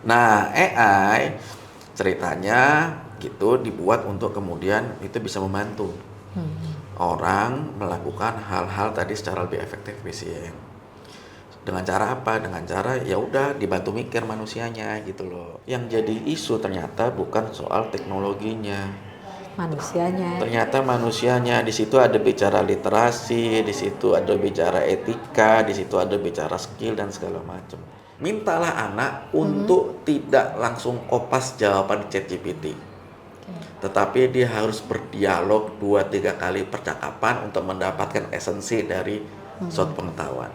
Nah, AI ceritanya gitu dibuat untuk kemudian itu bisa membantu orang melakukan hal-hal tadi secara lebih efektif, efisien. Dengan cara apa? Dengan cara ya udah dibantu mikir manusianya gitu loh. Yang jadi isu ternyata bukan soal teknologinya. Manusianya. Ternyata manusianya, di situ ada bicara literasi, di situ ada bicara etika, di situ ada bicara skill dan segala macam. Mintalah anak untuk tidak langsung kopas jawaban ChatGPT. Tetapi dia harus berdialog 2-3 kali percakapan untuk mendapatkan esensi dari suatu pengetahuan.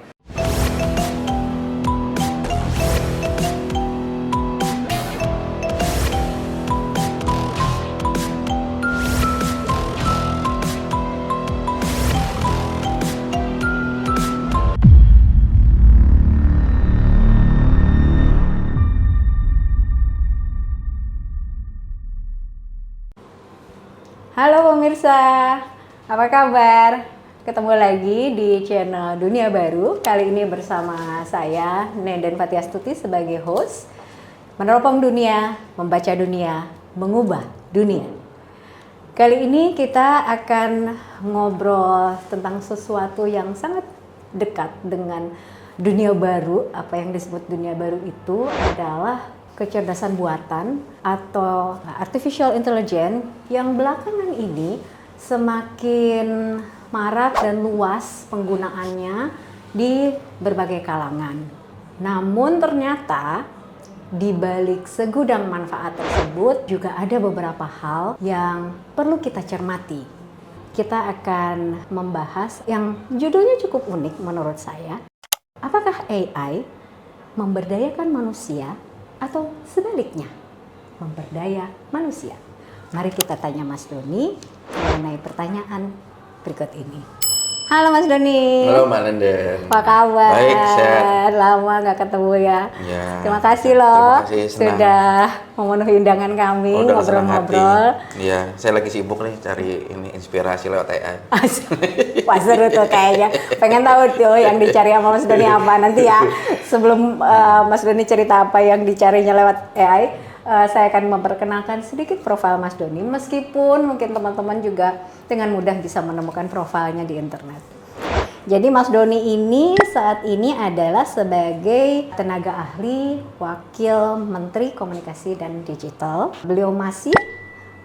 Halo pemirsa, apa kabar? Ketemu lagi di channel Dunia Baru. Kali ini bersama saya, Nenden Fatiastuti sebagai host. Meneropong dunia, membaca dunia, mengubah dunia. Kali ini kita akan ngobrol tentang sesuatu yang sangat dekat dengan dunia baru. Apa yang disebut dunia baru itu adalah kecerdasan buatan atau artificial intelligence yang belakangan ini semakin marak dan luas penggunaannya di berbagai kalangan. Namun ternyata di balik segudang manfaat tersebut juga ada beberapa hal yang perlu kita cermati. Kita akan membahas yang judulnya cukup unik menurut saya. Apakah AI memberdayakan manusia atau sebaliknya memberdaya manusia? Mari kita tanya Mas Doni mengenai pertanyaan berikut ini. Halo Mas Doni. Halo Mbak Nenden. Apa kabar? Baik, sehat. Lama nggak ketemu ya. Ya. Terima kasih loh. Terima kasih, senang. Sudah memenuhi undangan kami Dengan senang ngobrol-ngobrol. hati. Iya, saya lagi sibuk nih cari ini inspirasi lewat AI. Wah seru tuh kayaknya. Pengen tahu tuh yang dicari sama Mas Doni apa. Nanti ya sebelum Mas Doni cerita apa yang dicarinya lewat AI, saya akan memperkenalkan sedikit profil Mas Doni. Meskipun mungkin teman-teman juga dengan mudah bisa menemukan profilnya di internet. Jadi Mas Doni ini saat ini adalah sebagai tenaga ahli Wakil Menteri Komunikasi dan Digital. Beliau masih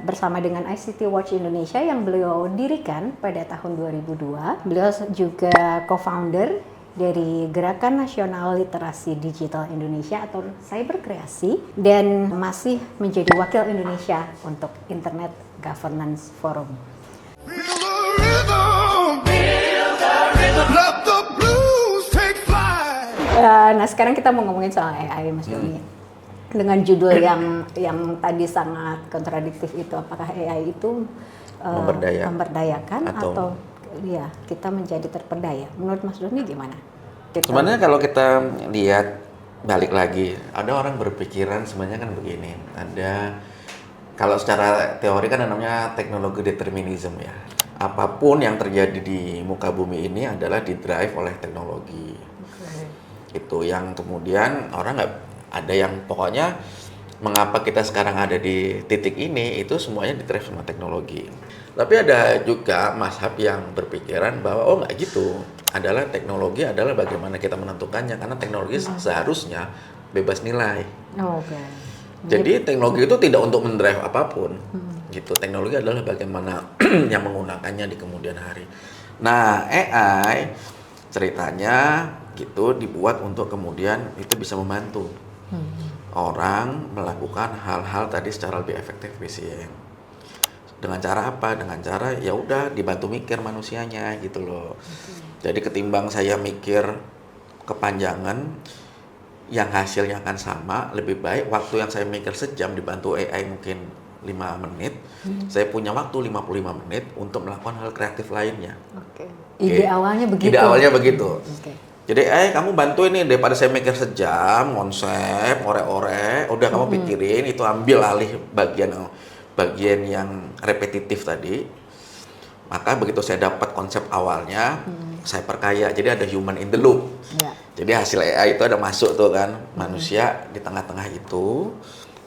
bersama dengan ICT Watch Indonesia yang beliau dirikan pada tahun 2002. Beliau juga co-founder dari Gerakan Nasional Literasi Digital Indonesia atau Cyberkreasi dan masih menjadi wakil Indonesia untuk Internet Governance Forum. Nah sekarang kita mau ngomongin soal AI Mas Doni. Dengan judul yang tadi sangat kontradiktif itu, apakah AI itu memberdayakan atau ya kita menjadi terperdaya? Menurut Mas Doni gimana? Sebenarnya kalau kita lihat balik lagi, ada orang berpikiran sebenarnya kan begini. Ada kalau secara teori kan namanya teknologi determinism ya. Apapun yang terjadi di muka bumi ini adalah didrive oleh teknologi. Itu yang kemudian orang nggak ada yang pokoknya mengapa kita sekarang ada di titik ini itu semuanya didrive sama teknologi. Tapi ada juga mazhab yang berpikiran bahwa oh nggak gitu, adalah teknologi adalah bagaimana kita menentukannya karena teknologi seharusnya bebas nilai. Jadi teknologi itu tidak untuk mendrive apapun, gitu. Teknologi adalah bagaimana yang menggunakannya di kemudian hari. Nah AI ceritanya gitu dibuat untuk kemudian itu bisa membantu orang melakukan hal-hal tadi secara lebih efektif, efisien. Dengan cara apa? Dengan cara ya udah dibantu mikir manusianya gitu loh. Jadi ketimbang saya mikir kepanjangan yang hasilnya akan sama, lebih baik waktu yang saya mikir sejam dibantu AI mungkin 5 menit, saya punya waktu 55 menit untuk melakukan hal kreatif lainnya. Ide awalnya begitu. Ide awalnya begitu. Jadi kamu bantu ini daripada saya mikir sejam, konsep, ore-ore, udah kamu pikirin, itu ambil alih bagian yang repetitif tadi. Maka begitu saya dapat konsep awalnya, saya perkaya. Jadi ada human in the loop. Ya. Jadi hasil AI itu ada masuk tuh kan, manusia di tengah-tengah itu,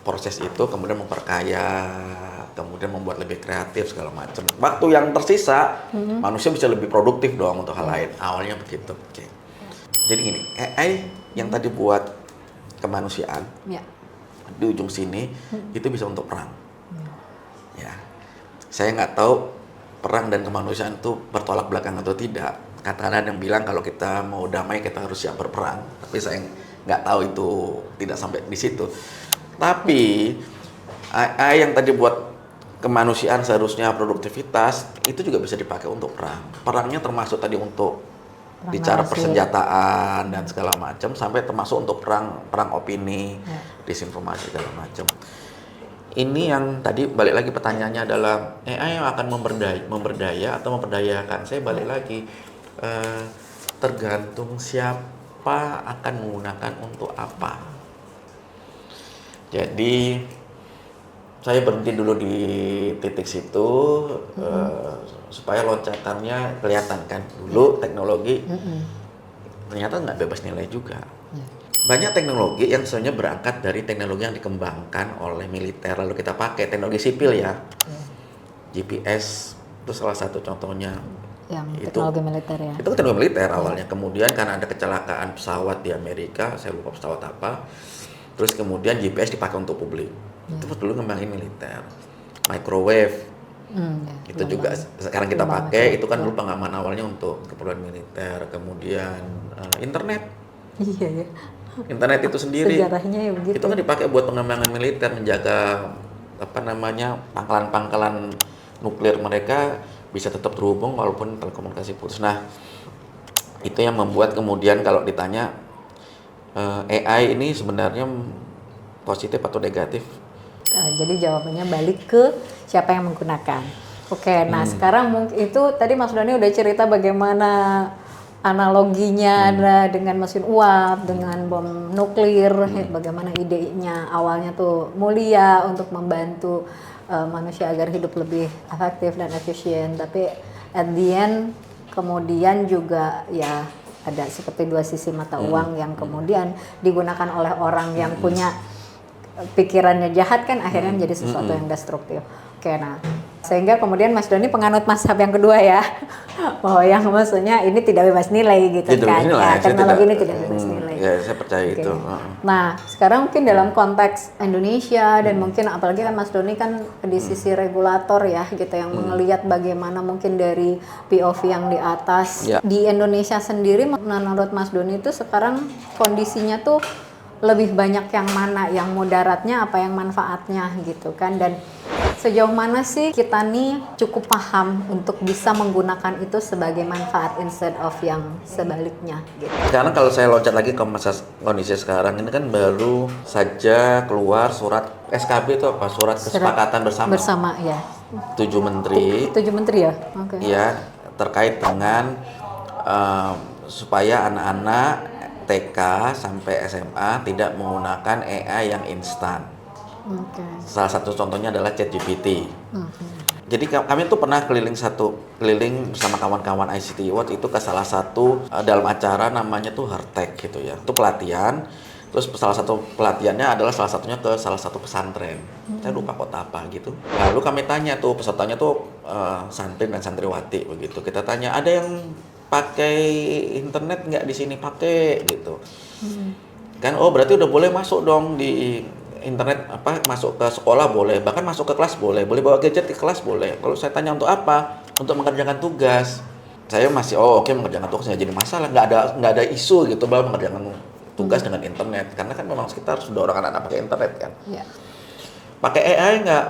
proses itu kemudian memperkaya, kemudian membuat lebih kreatif segala macam. Waktu yang tersisa, manusia bisa lebih produktif dong untuk hal lain. Awalnya begitu. Oke. Jadi gini, AI yang tadi buat kemanusiaan, Ya. di ujung sini itu bisa untuk perang. Ya, saya nggak tahu perang dan kemanusiaan itu bertolak belakang atau tidak. Katakan ada yang bilang kalau kita mau damai kita harus siap berperang, tapi saya nggak tahu itu tidak sampai di situ. Tapi AI yang tadi buat kemanusiaan seharusnya produktivitas itu juga bisa dipakai untuk perang. Perangnya termasuk tadi untuk Perang bicara narasi. persenjataan dan segala macam, sampai termasuk untuk perang opini, disinformasi segala macam. Ini yang tadi balik lagi pertanyaannya adalah AI yang akan memberdaya atau memperdayakan. Saya balik lagi tergantung siapa akan menggunakan untuk apa. Jadi saya berhenti dulu di titik situ supaya loncatannya kelihatan kan. Dulu teknologi ternyata nggak bebas nilai juga. Banyak teknologi yang sebenarnya berangkat dari teknologi yang dikembangkan oleh militer lalu kita pakai, teknologi sipil ya. GPS itu salah satu contohnya. Yang Itu- teknologi militer ya. Itu teknologi militer awalnya. Kemudian karena ada kecelakaan pesawat di Amerika, saya lupa pesawat apa. Terus kemudian GPS dipakai untuk publik. Itu dulu ngembangin militer. Microwave itu juga sekarang kita gelombang pakai. microwave, Itu kan ya. dulu pengaman awalnya untuk keperluan militer. Kemudian internet. Iya ya. Internet itu sendiri Sejarahnya ya begitu. itu kan dipakai buat pengembangan militer, menjaga pangkalan-pangkalan nuklir mereka bisa tetap terhubung walaupun telekomunikasi putus. Nah, itu yang membuat kemudian kalau ditanya AI ini sebenarnya positif atau negatif? Jadi jawabannya balik ke siapa yang menggunakan. Oke, nah sekarang mungkin itu tadi Mas Doni udah cerita bagaimana analoginya ada dengan mesin uap, dengan bom nuklir, bagaimana idenya awalnya tuh mulia untuk membantu manusia agar hidup lebih efektif dan efisien, tapi at the end kemudian juga ya ada seperti dua sisi mata uang yang kemudian digunakan oleh orang yang punya pikirannya jahat kan akhirnya menjadi sesuatu yang destruktif. Oke, nah sehingga kemudian Mas Doni penganut mazhab yang kedua ya, bahwa yang maksudnya ini tidak bebas nilai gitu Tidak kan, bebas nilai, ya, saya teknologi ini tidak bebas nilai. Ya, saya percaya Oke. itu. Nah, sekarang mungkin dalam konteks Indonesia dan mungkin apalagi kan Mas Doni kan di sisi regulator ya gitu yang melihat bagaimana mungkin dari POV yang di atas. Ya. Di Indonesia sendiri menurut Mas Doni itu sekarang kondisinya tuh lebih banyak yang mana, yang mudaratnya apa yang manfaatnya gitu kan, dan sejauh mana sih kita nih cukup paham untuk bisa menggunakan itu sebagai manfaat instead of yang sebaliknya gitu. Sekarang kalau saya loncat lagi ke masa kondisi sekarang ini kan baru saja keluar surat SKB itu apa? Surat kesepakatan bersama. Ya. 7 menteri 7 menteri ya? Oke. ya terkait dengan supaya anak-anak TK sampai SMA tidak menggunakan AI yang instan. Oke. Salah satu contohnya adalah ChatGPT. Jadi kami tuh pernah keliling bersama kawan-kawan ICT Award itu ke salah satu dalam acara namanya tuh Hertek gitu ya. Itu pelatihan. Terus salah satu pelatihannya adalah salah satunya ke salah satu pesantren. Saya lupa kota apa gitu. Lalu kami tanya tuh pesertanya tuh santri dan santriwati begitu. Kita tanya ada yang pakai internet nggak di sini, pakai gitu. Kan oh berarti udah boleh masuk dong di internet, apa masuk ke sekolah boleh, bahkan masuk ke kelas boleh bawa gadget ke kelas boleh. Kalau saya tanya untuk apa? Untuk mengerjakan tugas. Saya masih oke, mengerjakan tugas nggak jadi masalah, nggak ada isu gitu bahwa mengerjakan tugas dengan internet, karena kan memang kita harus dorong anak-anak pakai internet kan. Ya. Pakai AI nggak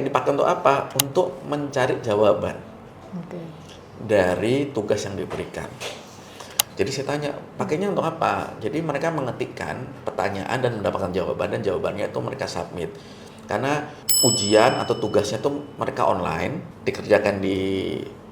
dipakai untuk apa? Untuk mencari jawaban Oke. dari tugas yang diberikan. Jadi saya tanya, pakainya untuk apa? Jadi mereka mengetikkan pertanyaan dan mendapatkan jawaban, dan jawabannya itu mereka submit. Karena ujian atau tugasnya itu mereka online, dikerjakan di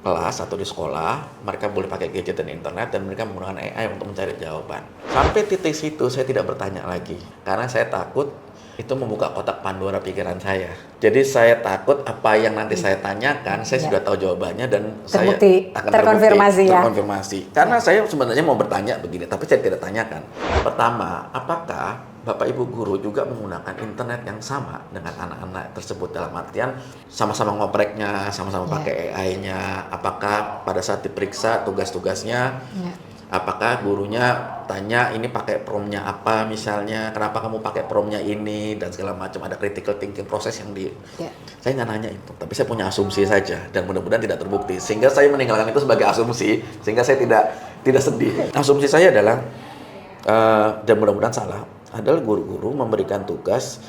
kelas atau di sekolah, mereka boleh pakai gadget dan internet, dan mereka menggunakan AI untuk mencari jawaban. Sampai titik situ saya tidak bertanya lagi, karena saya takut Itu membuka kotak Pandora pikiran saya. Jadi saya takut apa yang nanti saya tanyakan, saya sudah tahu jawabannya dan Terbukti, saya akan terkonfirmasi ya. terkonfirmasi. Karena saya sebenarnya mau bertanya begini, tapi saya tidak tanyakan. Pertama, apakah Bapak Ibu guru juga menggunakan internet yang sama dengan anak-anak tersebut dalam artian sama-sama ngopreknya, sama-sama pakai AI-nya? Apakah pada saat diperiksa tugas-tugasnya apakah gurunya tanya ini pakai promnya apa misalnya, kenapa kamu pakai promnya ini dan segala macam, ada critical thinking proses yang saya nggak nanya itu, tapi saya punya asumsi saja dan mudah-mudahan tidak terbukti sehingga saya meninggalkan itu sebagai asumsi sehingga saya tidak sedih. Asumsi saya adalah dan mudah-mudahan salah adalah guru-guru memberikan tugas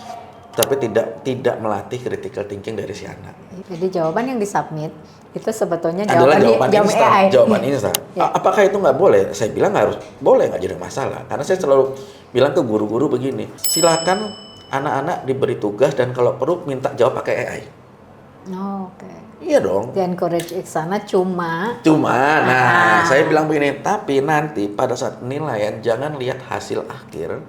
tapi tidak melatih critical thinking dari si anak. Jadi jawaban yang disubmit itu sebetulnya adalah jawaban instan. AI. Jawaban instan. Apakah itu nggak boleh? Saya bilang harus boleh, nggak jadi masalah. Karena saya selalu bilang ke guru-guru begini, silakan anak-anak diberi tugas dan kalau perlu minta jawab pakai AI. Oke. Iya dong. Di encourage ke sana cuma. Nah, saya bilang begini, tapi nanti pada saat penilaian jangan lihat hasil akhir,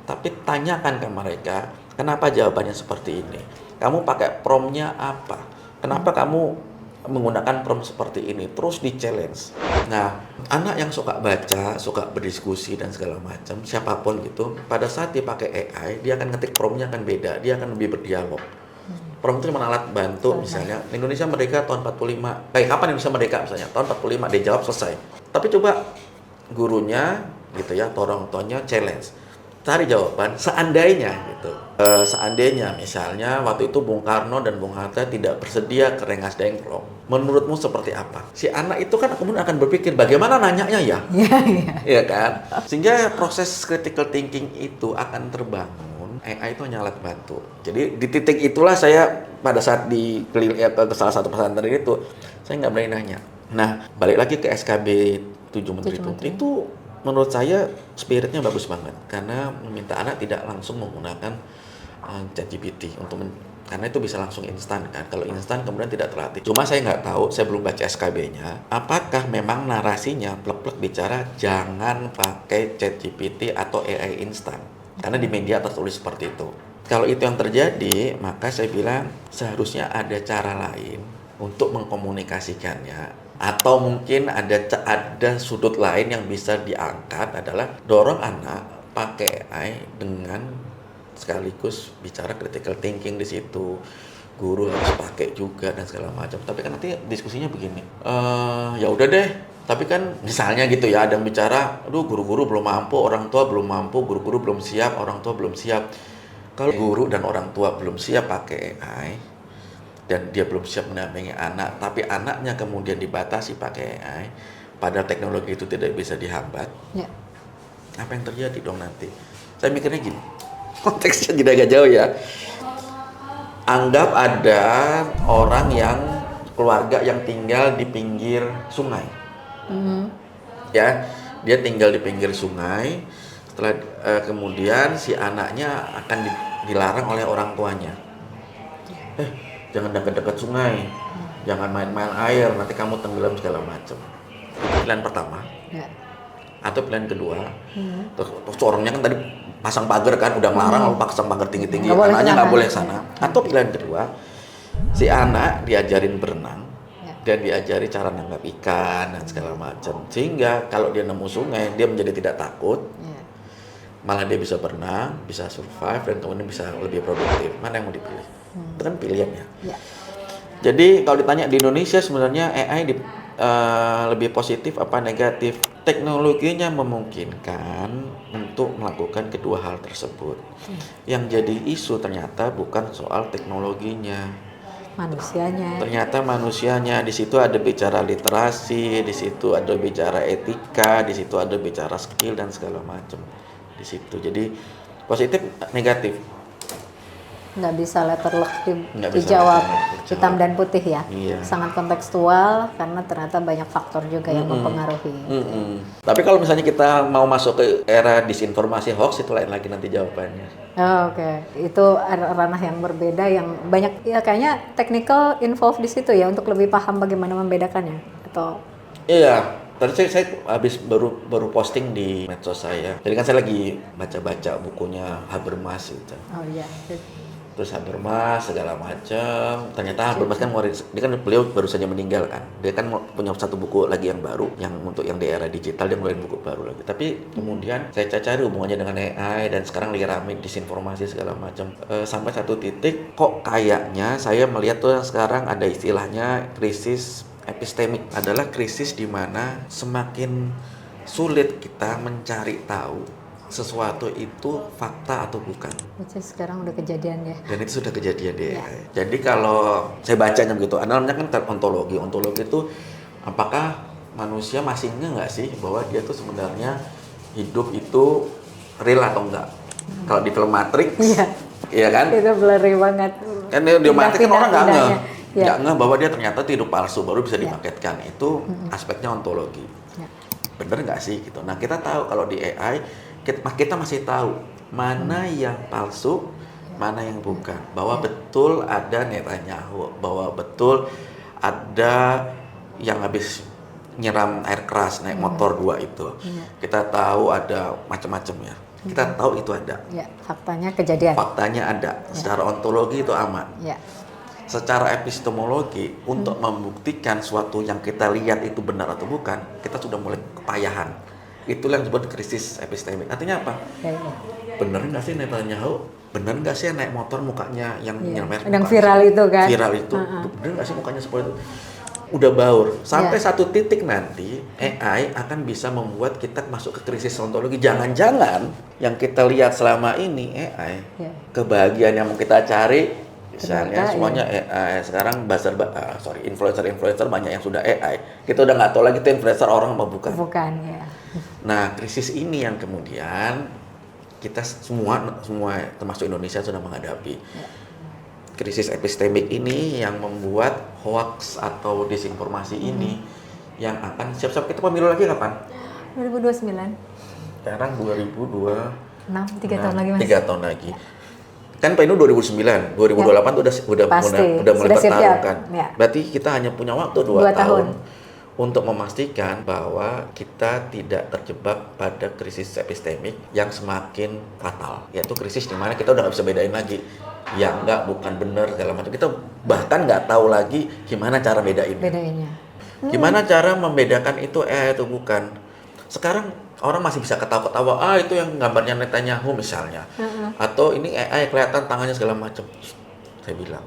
tapi tanyakan ke mereka, kenapa jawabannya seperti ini? Kamu pakai promnya apa? Kenapa kamu menggunakan prompt seperti ini? Terus di-challenge. Nah, anak yang suka baca, suka berdiskusi dan segala macam, siapapun gitu, pada saat dia pakai AI, dia akan ngetik promptnya akan beda, dia akan lebih berdialog. Prompt itu cuma alat bantu, misalnya Indonesia merdeka tahun 45. Kapan Indonesia merdeka misalnya? Tahun 45, dia jawab selesai. Tapi coba gurunya gitu ya, atau orang tuanya challenge. Cari jawaban seandainya gitu. Seandainya misalnya waktu itu Bung Karno dan Bung Hatta tidak bersedia ke Rengas Dengklok, menurutmu seperti apa? Si anak itu kan kemudian akan berpikir bagaimana nanyanya ya? Iya kan? Sehingga proses critical thinking itu akan terbangun. AI itu hanya alat bantu. Jadi di titik itulah saya pada saat ke salah satu pesantren itu saya nggak berani nanya. Nah, balik lagi ke SKB 7 Menteri itu menurut saya spiritnya bagus banget karena meminta anak tidak langsung menggunakan ChatGPT karena itu bisa langsung instan kan. Kalau instan kemudian tidak terlatih. Cuma saya nggak tahu, saya belum baca SKB-nya. Apakah memang narasinya plek-plek bicara jangan pakai ChatGPT atau AI instan? Karena di media tertulis seperti itu. Kalau itu yang terjadi, maka saya bilang seharusnya ada cara lain untuk mengkomunikasikannya. Atau mungkin ada sudut lain yang bisa diangkat adalah dorong anak pakai AI dengan sekaligus bicara critical thinking di situ. Guru harus pakai juga dan segala macam. Tapi kan nanti diskusinya begini. Ya udah deh. Tapi kan misalnya gitu ya, ada yang bicara, aduh guru-guru belum mampu, orang tua belum mampu, guru-guru belum siap, orang tua belum siap. Kalau guru dan orang tua belum siap pakai AI, dan dia belum siap mendampingi anak, tapi anaknya kemudian dibatasi pakai AI, padahal teknologi itu tidak bisa dihambat, apa yang terjadi dong nanti? Saya mikirnya gini, konteksnya tidak agak jauh ya. Anggap ada orang keluarga yang tinggal di pinggir sungai, ya, dia tinggal di pinggir sungai. Setelah kemudian si anaknya akan dilarang oleh orang tuanya. Jangan dekat-dekat sungai, jangan main-main air, nanti kamu tenggelam segala macam. Pilihan pertama, atau pilihan kedua, terus orangnya kan tadi pasang pagar kan, udah ngelarang lalu pasang pagar tinggi-tinggi, anaknya nggak boleh sana. Atau pilihan kedua, si anak diajarin berenang dan diajari cara nangkap ikan dan segala macam, sehingga kalau dia nemu sungai dia menjadi tidak takut, malah dia bisa berenang, bisa survive dan kemudian bisa lebih produktif. Mana yang mau dipilih? Itu kan pilihan ya. Jadi kalau ditanya di Indonesia sebenarnya AI lebih positif apa negatif? Teknologinya memungkinkan untuk melakukan kedua hal tersebut. Yang jadi isu ternyata bukan soal teknologinya, manusianya. Ternyata manusianya. Di situ ada bicara literasi, di situ ada bicara etika, di situ ada bicara skill dan segala macam. Di situ. Jadi positif negatif. Nggak bisa letterlock dijawab hitam dan putih ya. Sangat kontekstual karena ternyata banyak faktor juga yang mempengaruhi. Tapi kalau misalnya kita mau masuk ke era disinformasi hoax, itu lain lagi nanti jawabannya. Oke. Itu ranah yang berbeda yang banyak ya, kayaknya technical involved di situ ya untuk lebih paham bagaimana membedakannya atau. Iya, Tadi saya habis baru posting di medsos saya. Jadi kan saya lagi baca-baca bukunya Habermas gitu. Oh iya. Terus Habermas segala macam. Ternyata Habermas kan dia kan beliau baru saja meninggal kan. Dia kan punya satu buku lagi yang baru yang untuk yang di era digital, dia ngeluarin buku baru lagi. Tapi kemudian saya cari hubungannya dengan AI dan sekarang lagi rame disinformasi segala macam. Sampai satu titik kok kayaknya saya melihat tuh sekarang ada istilahnya krisis epistemik, adalah krisis di mana semakin sulit kita mencari tahu sesuatu itu fakta atau bukan. Itu sekarang udah kejadian ya. Dan itu sudah kejadian deh. Ya. Jadi kalau saya bacanya begitu, namanya kan ontologi. Ontologi itu apakah manusia masih nggak sih bahwa dia tuh sebenarnya hidup itu real atau enggak? Kalau di film Matrix, iya kan? Itu blurry banget. Kan di Matrix kan orang nggak ngeh, Ya. nggak ngeh bahwa dia ternyata hidup palsu, baru bisa dipaketkan. Itu aspeknya ontologi. Ya. Bener nggak sih gitu. Nah kita tahu kalau di AI kita masih tahu mana yang palsu, mana yang bukan. Bahwa betul ada Netanyahu, bahwa betul ada yang habis nyiram air keras naik motor 2 itu. Kita tahu ada macam-macam ya. Kita tahu itu ada. Ya, faktanya kejadian. Faktanya ada. Secara ontologi itu aman. Ya. Secara epistemologi untuk membuktikan suatu yang kita lihat itu benar atau bukan, kita sudah mulai kepayahan. Itulah yang disebut krisis epistemik. Artinya apa? Ya. Bener nggak sih Netanyahu? Bener nggak sih naik motor mukanya yang nyerempet? Yang viral itu kan? Viral itu. Bener nggak sih mukanya seperti itu? Udah baur. Sampai satu titik nanti AI akan bisa membuat kita masuk ke krisis ontologi. Jangan-jangan yang kita lihat selama ini AI, kebahagiaan yang mau kita cari, misalnya semuanya AI. Sekarang influencer banyak yang sudah AI. Kita udah nggak tahu lagi itu influencer orang apa bukan. Bukan ya. Nah, krisis ini yang kemudian kita semua termasuk Indonesia sudah menghadapi. Krisis epistemik ini yang membuat hoax atau disinformasi ini yang akan siap-siap kita pemilu lagi kapan? 2029. Sekarang 2026. 3 tahun lagi Mas. 3 tahun lagi. Kan pemilu 2009, 2028 udah mulai bertarung kan. Ya. Berarti kita hanya punya waktu 2 tahun untuk memastikan bahwa kita tidak terjebak pada krisis epistemik yang semakin fatal, yaitu krisis di mana kita udah nggak bisa bedain lagi yang enggak, bukan, benar, segala macam. Kita bahkan nggak tahu lagi gimana cara bedainnya. Gimana cara membedakan itu atau bukan. Sekarang orang masih bisa ketawa-ketawa, itu yang gambarnya Netanyahu misalnya, atau ini AI kelihatan tangannya segala macam. Saya bilang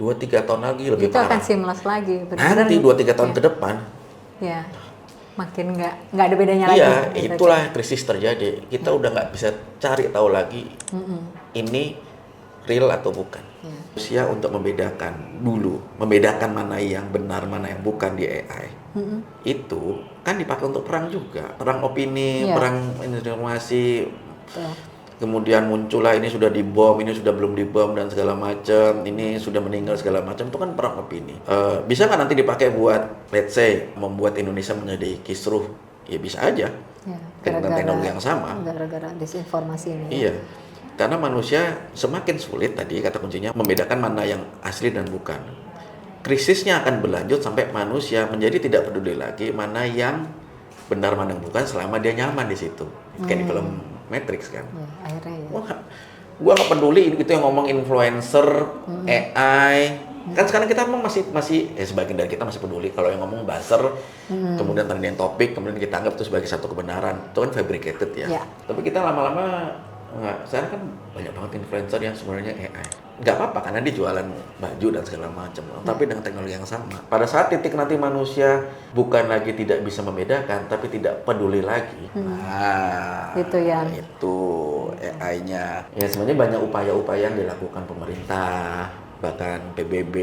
2-3 tahun lagi lebih parah. Itu akan seamless lagi. Nanti 2-3 tahun ke depan. Ya, makin nggak ada bedanya lagi. Iya, itulah krisis terjadi. Kita udah nggak bisa cari tahu lagi ini real atau bukan. Usia untuk membedakan mana yang benar, mana yang bukan di AI. Itu kan dipakai untuk perang juga, perang opini, perang informasi. Kemudian muncullah ini sudah dibom, ini sudah belum dibom dan segala macam, ini sudah meninggal segala macam, itu kan perang opini. Bisa nggak nanti dipakai buat, let's say, membuat Indonesia menjadi kisruh? Ya bisa aja. Dengan teknologi yang sama. Gara-gara disinformasi ini. Iya. Karena manusia semakin sulit tadi kata kuncinya membedakan mana yang asli dan bukan. Krisisnya akan berlanjut sampai manusia menjadi tidak peduli lagi mana yang benar mana yang bukan selama dia nyaman di situ. Kayak di film Matrix kan. Akhirnya ya. Gua nggak peduli itu yang ngomong influencer, AI. Kan sekarang kita memang masih sebagian dari kita masih peduli kalau yang ngomong buzzer, kemudian trending topik, kemudian kita anggap itu sebagai satu kebenaran. Itu kan fabricated ya. Tapi kita lama-lama sekarang kan banyak banget influencer yang sebenarnya AI. Nggak apa-apa karena dia jualan baju dan segala macam. Tapi dengan teknologi yang sama. Pada saat titik nanti manusia bukan lagi tidak bisa membedakan, tapi tidak peduli lagi. Nah, itu AI-nya. Ya sebenarnya banyak upaya-upaya yang dilakukan pemerintah, bahkan PBB,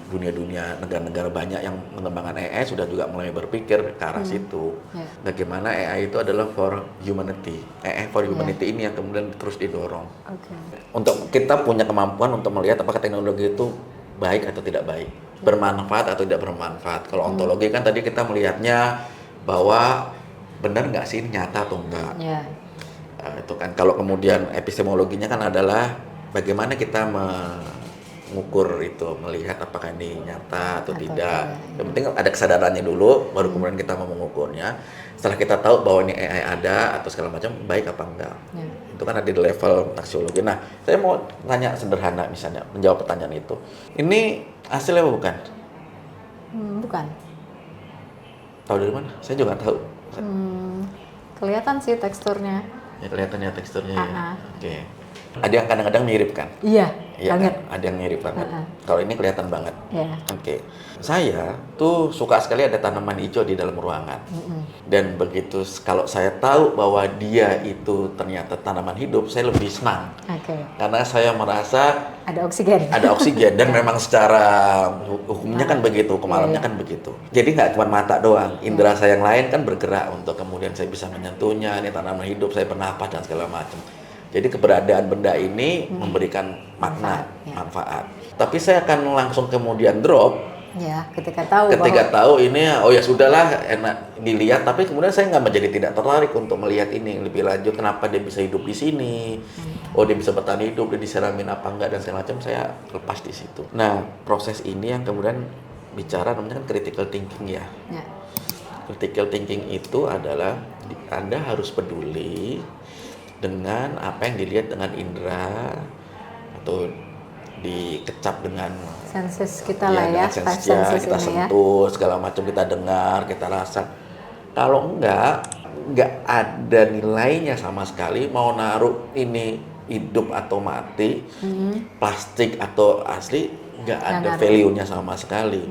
dunia-dunia negara-negara banyak yang mengembangkan AI sudah juga mulai berpikir ke arah situ. Bagaimana AI itu adalah for humanity. AI for humanity ini yang kemudian terus didorong. Untuk kita punya kemampuan untuk melihat apakah teknologi itu baik atau tidak baik, bermanfaat atau tidak bermanfaat. Kalau ontologi kan tadi kita melihatnya bahwa benar nggak sih nyata atau enggak. Itu kan. Kalau kemudian epistemologinya kan adalah bagaimana kita mengukur itu, melihat apakah ini nyata atau tidak. tidak. Yang penting ada kesadarannya dulu, baru kemudian kita mau mengukurnya. Setelah kita tahu bahwa ini AI ada atau segala macam, baik apa enggak. Ya. Itu kan ada di level aksiologi. Nah, saya mau tanya sederhana misalnya, menjawab pertanyaan itu. Ini hasilnya apa bukan? Bukan. Tahu dari mana? Saya juga nggak tahu. Kelihatan sih teksturnya. Ya kelihatannya teksturnya ya. Ah. Oke. Ada yang kadang-kadang mirip kan? Iya, Iya banget. kan? Ada yang mirip banget. Ah. Kalau ini kelihatan banget. Ya. Oke. Saya tuh suka sekali ada tanaman hijau di dalam ruangan. Dan begitu kalau saya tahu bahwa dia itu ternyata tanaman hidup, saya lebih senang. Oke. Karena saya merasa Ada oksigen. ada oksigen dan memang secara hukumnya kan begitu, hukum alamnya kan begitu. Jadi nggak cuma mata doang, indera saya yang lain kan bergerak untuk kemudian saya bisa menyentuhnya, ini tanaman hidup, saya bernapas dan segala macam. Jadi keberadaan benda ini memberikan makna, manfaat. Tapi saya akan langsung kemudian drop Ya, ketika tahu ketika bahwa tahu ini, oh ya sudahlah, enak dilihat. Tapi kemudian saya nggak menjadi tidak tertarik untuk melihat ini lebih lanjut. Kenapa dia bisa hidup di sini? Oh dia bisa bertahan hidup, dia disiramin apa enggak dan segala macam. Saya lepas di situ. Nah proses ini yang kemudian bicara namanya kan critical thinking ya. ya. Critical thinking itu adalah Anda harus peduli dengan apa yang dilihat dengan indera atau dikecap dengan Sensus kita lah ya, dengan five sense ya, senses kita ini ya. sentuh segala macam, kita dengar, kita rasa. Kalau nggak ada nilainya sama sekali, mau naruh ini hidup atau mati, plastik atau asli, nggak ada value-nya sama sekali.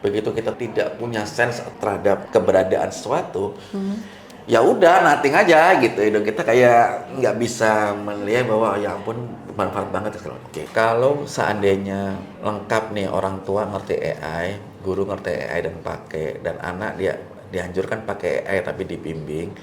Begitu kita tidak punya sense terhadap keberadaan sesuatu, ya udah nothing aja gitu. Kita kayak nggak bisa melihat bahwa ya ampun bermanfaat banget. Oke, kalau seandainya lengkap nih, orang tua ngerti AI, guru ngerti AI dan pakai, dan anak dia dianjurkan pakai AI tapi dibimbing,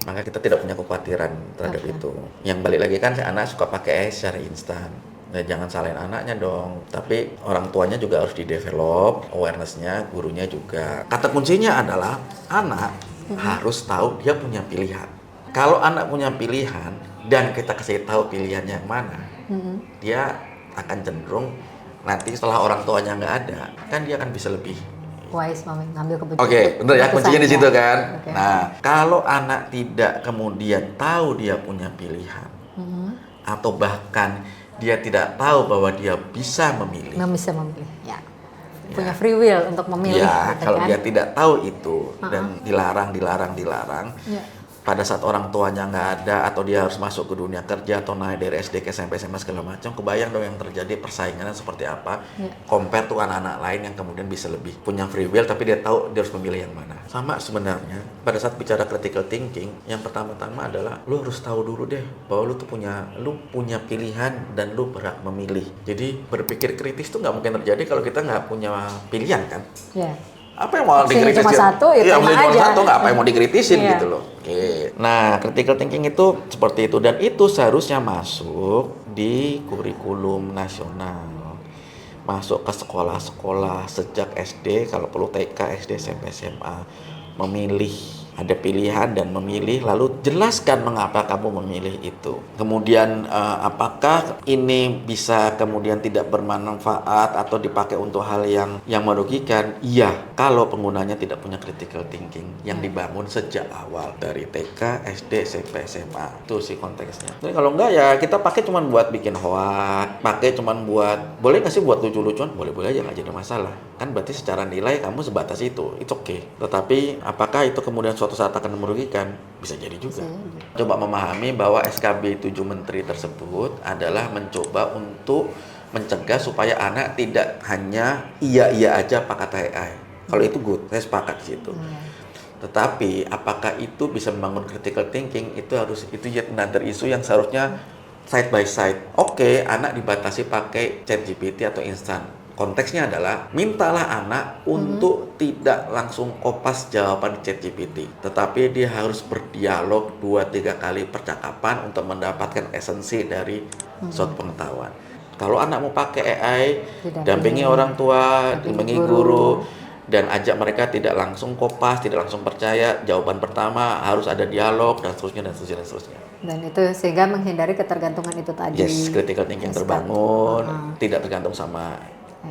maka kita tidak punya kekhawatiran terhadap itu. Yang balik lagi kan, anak suka pakai AI secara instan. Nah, jangan salahin anaknya dong, tapi orang tuanya juga harus di-develop awareness-nya, gurunya juga. Kata kuncinya adalah anak harus tahu dia punya pilihan. Kalau anak punya pilihan dan kita kasih tahu pilihannya yang mana, dia akan cenderung nanti setelah orang tuanya nggak ada, kan dia akan bisa lebih Wise ngambil keputusan. Oke, bener ya, kuncinya di situ kan. Okay. Nah, kalau anak tidak kemudian tahu dia punya pilihan, atau bahkan dia tidak tahu bahwa dia bisa memilih. Bisa memilih, ya. Punya free will untuk memilih. Ya, gitu kalau kan? dia tidak tahu itu dan dilarang, Ya. pada saat orang tuanya nggak ada atau dia harus masuk ke dunia kerja atau naik dari SD ke SMP SMA segala macam, kebayang dong yang terjadi persaingannya seperti apa. Compare tuh anak-anak lain yang kemudian bisa lebih punya free will tapi dia tahu dia harus memilih yang mana. Sama sebenarnya pada saat bicara critical thinking, yang pertama-tama adalah lu harus tahu dulu deh bahwa lu punya pilihan dan lu berhak memilih. Jadi berpikir kritis tuh nggak mungkin terjadi kalau kita nggak punya pilihan kan. Ya. Apa yang mau Opsinya dikritisin? cuma satu, ya terima cuma aja. satu, nggak apa yang mau dikritisin Iya. gitu loh. Oke. Nah, critical thinking itu seperti itu, dan itu seharusnya masuk di kurikulum nasional. Masuk ke sekolah-sekolah sejak SD, kalau perlu TK, SD, SMP, SMA. Memilih, ada pilihan dan memilih, lalu jelaskan mengapa kamu memilih itu. Kemudian apakah ini bisa kemudian tidak bermanfaat atau dipakai untuk hal yang merugikan? Iya, kalau penggunanya tidak punya critical thinking yang dibangun sejak awal dari TK, SD, SMP, SMA. Itu sih konteksnya. Jadi kalau enggak ya kita pakai cuma buat bikin hoax, pakai cuma buat, boleh nggak sih buat lucu-lucuan? Boleh-boleh aja, nggak jadi masalah. Kan berarti secara nilai kamu sebatas itu, it's okay. Tetapi apakah itu kemudian suatu saat akan merugikan? Bisa jadi juga. Coba memahami bahwa SKB 7 Menteri tersebut adalah mencoba untuk mencegah supaya anak tidak hanya iya aja pakai kata AI. Kalau itu good, saya sepakat situ. Tetapi apakah itu bisa membangun critical thinking? Itu yet another issue yang seharusnya side by side. Oke, anak dibatasi pakai ChatGPT atau instan. Konteksnya adalah mintalah anak untuk tidak langsung kopas jawaban di ChatGPT, tetapi dia harus berdialog 2-3 kali percakapan untuk mendapatkan esensi dari suatu pengetahuan. Kalau anak mau pakai AI, dampingi orang tua, dampingi guru, dan ajak mereka tidak langsung kopas, tidak langsung percaya. Jawaban pertama harus ada dialog dan seterusnya dan seterusnya dan seterusnya. Dan itu sehingga menghindari ketergantungan itu tadi. Yes, critical thinking terbangun, tidak tergantung sama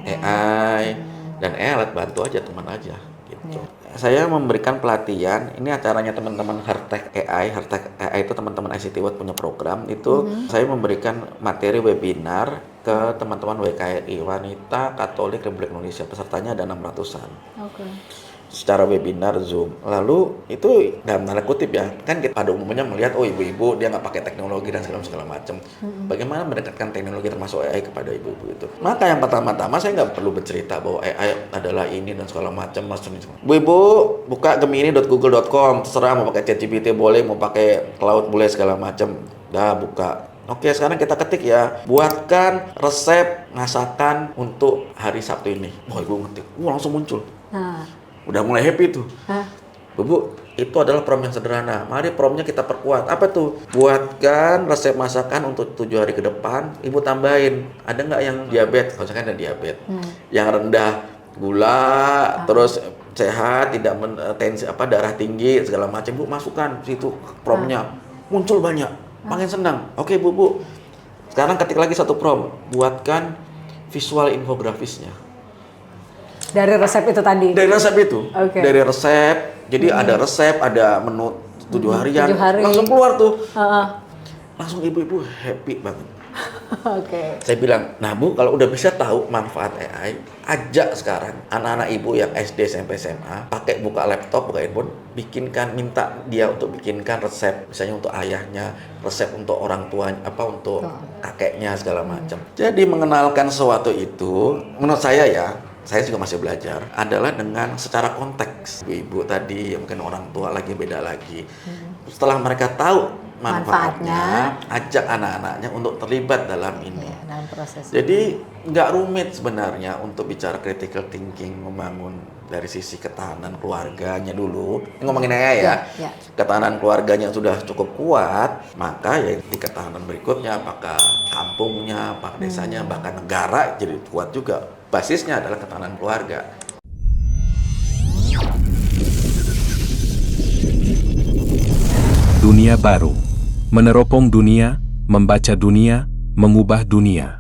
AI, dan AI alat bantu aja, teman aja gitu. Saya memberikan pelatihan, ini acaranya teman-teman Hertech AI. Hertech AI itu teman-teman ICT World punya program itu. Saya memberikan materi webinar ke teman-teman WKRI, Wanita Katolik Republik Indonesia. Pesertanya ada 600-an. Oke. Secara webinar Zoom. Lalu itu dalam tanda kutip ya, kan kita pada umumnya melihat oh ibu-ibu dia nggak pakai teknologi dan segala macam. Bagaimana mendekatkan teknologi termasuk AI kepada ibu-ibu itu? Maka yang pertama-tama saya nggak perlu bercerita bahwa AI adalah ini dan segala macam. Bu-ibu buka gemini.google.com, terserah mau pakai ChatGPT boleh, mau pakai cloud boleh, segala macam. Dah buka. Oke, sekarang kita ketik ya, buatkan resep masakan untuk hari Sabtu ini. Wah, ibu ngetik, langsung muncul. Udah mulai happy tuh. Bu, itu adalah prompt yang sederhana. Mari promptnya kita perkuat. Apa tuh? Buatkan resep masakan untuk 7 hari ke depan. Ibu tambahin, ada nggak yang diabetes? Kalau misalkan ada diabetes. Yang rendah gula, terus sehat, tidak tensi darah tinggi, segala macam. Bu, masukkan situ promptnya. Muncul banyak. Makin senang. Oke, Bu. Sekarang ketik lagi satu prompt. Buatkan visual infografisnya. Dari resep itu tadi? Dari resep itu. Okay. Dari resep. Jadi ada resep, ada menu 7 harian. 7 hari. Langsung keluar tuh. Langsung ibu-ibu happy banget. Oke. Saya bilang, nah Bu, kalau udah bisa tahu manfaat AI, ajak sekarang anak-anak ibu yang SD, SMP, SMA, pakai buka laptop, buka handphone, minta dia untuk bikinkan resep, misalnya untuk ayahnya, resep untuk orang tuanya, untuk kakeknya, segala macam. Jadi mengenalkan sesuatu itu, menurut saya ya, saya juga masih belajar, adalah dengan secara konteks. Ibu tadi, mungkin orang tua lagi beda lagi. Setelah mereka tahu manfaatnya, ajak anak-anaknya untuk terlibat dalam ini. Dalam proses. Jadi nggak rumit sebenarnya untuk bicara critical thinking, membangun dari sisi ketahanan keluarganya dulu. Ngomongin AI ya. Ketahanan keluarganya sudah cukup kuat, maka ya di ketahanan berikutnya, apakah kampungnya, apakah desanya, bahkan negara jadi kuat juga. Basisnya adalah ketahanan keluarga. Dunia baru. Meneropong dunia, membaca dunia, mengubah dunia.